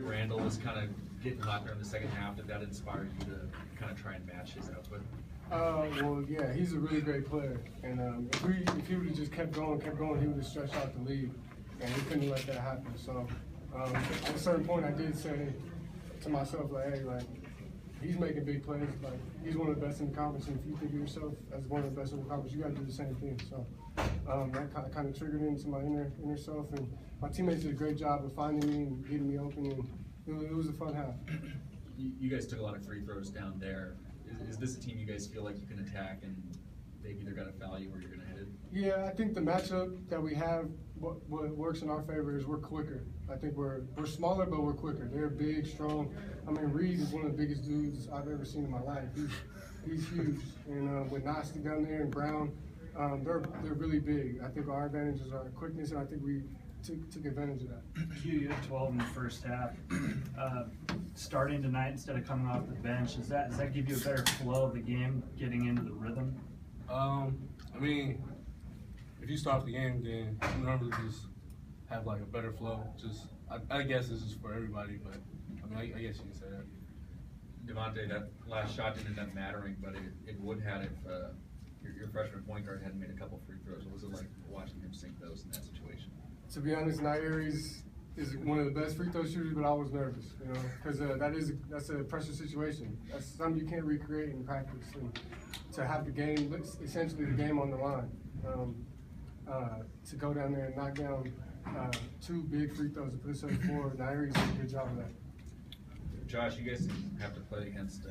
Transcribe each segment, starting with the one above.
Randall was kind of getting hot there in the second half. Did that inspire you to kind of try and match his output? Well, yeah, he's a really great player, and if he would have just kept going, he would have stretched out the lead, and he couldn't let that happen. So at a certain point, I did say to myself, like, hey, like, he's making big plays. Like, he's one of the best in the conference, and if you think of yourself as one of the best in the conference, you got to do the same thing. So that kind of triggered into my inner self, and my teammates did a great job of finding me and getting me open, and it was a fun half. You guys took a lot of free throws down there. Is this a team you guys feel like you can attack, and they've either got to foul you or you're going to hit it? Yeah, I think the matchup that we have, what works in our favor is we're quicker. I think we're smaller, but we're quicker. They're big, strong. I mean, Reed is one of the biggest dudes I've ever seen in my life. He's huge. And with Nasty down there and Brown, they're really big. I think our advantage is our quickness, and I think we took advantage of that. You had 12 in the first half. Starting tonight instead of coming off the bench, does that give you a better flow of the game, getting into the rhythm? I mean, if you start the game, then you normally just have like a better flow. I guess this is for everybody, but I mean, I guess you can say that. Devontae, that last shot didn't end up mattering, but it would have if your freshman point guard hadn't made a couple free throws. What was it like watching him sink those in that situation? To be honest, Nairi's is one of the best free throw shooters, but I was nervous, you know, because that's a pressure situation. That's something you can't recreate in practice. And to have the game, essentially the game on the line, to go down there and knock down two big free throws to put us up forward, Nairi's did a good job of that. Josh, you guys didn't have to play against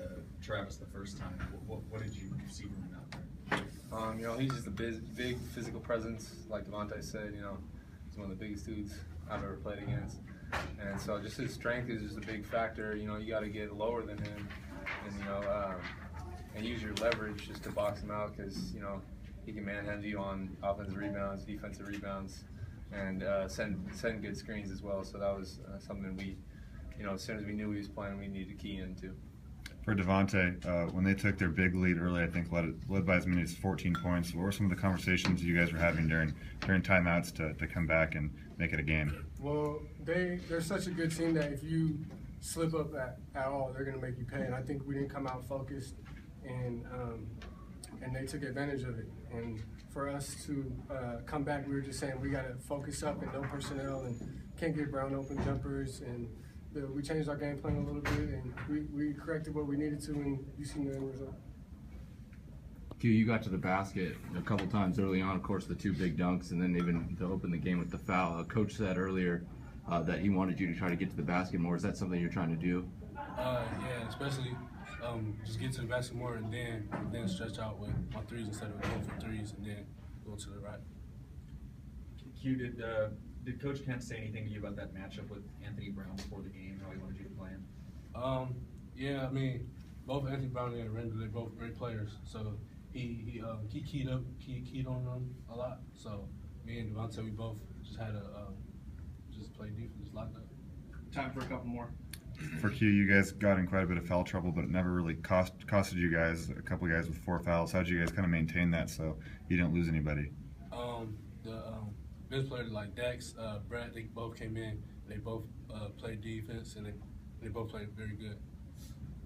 Travis the first time. What did you see from him out there? You know, he's just a big physical presence, like Devontae said. You know, he's one of the biggest dudes I've ever played against, and so just his strength is just a big factor. You know, you got to get lower than him, and and use your leverage just to box him out, because you he can manhandle you on offensive rebounds, defensive rebounds, and send good screens as well. So that was something we, as soon as we knew he was playing, we needed to key into. For Devontae, when they took their big lead early, I think led by as many as 14 points, what were some of the conversations you guys were having during timeouts to come back and make it a game? Well, they're such a good team that if you slip up at all, they're going to make you pay. And I think we didn't come out focused, and they took advantage of it. And for us to come back, we were just saying we got to focus up and no personnel and can't get Brown open jumpers, and we changed our game plan a little bit, and we corrected what we needed to, and you seen the end result. Q, you got to the basket a couple times early on, of course, the two big dunks, and then even to open the game with the foul. Coach said earlier that he wanted you to try to get to the basket more. Is that something you're trying to do? Yeah, especially just get to the basket more, and then stretch out with my threes instead of going for threes, and then go to the right. Q, did Coach Kent say anything to you about that matchup with Anthony Brown before the game, how he wanted you to play him? Yeah, I mean, both Anthony Brown and Randall, they're both great players. So he keyed on them a lot. So me and Devontae, we both just had just play defense, locked up. Time for a couple more. For Q, you guys got in quite a bit of foul trouble, but it never really costed you guys. A couple of guys with 4 fouls. How did you guys kind of maintain that so you didn't lose anybody? The bench players like Dex, Brad, they both came in. They both played defense, and they both played very good.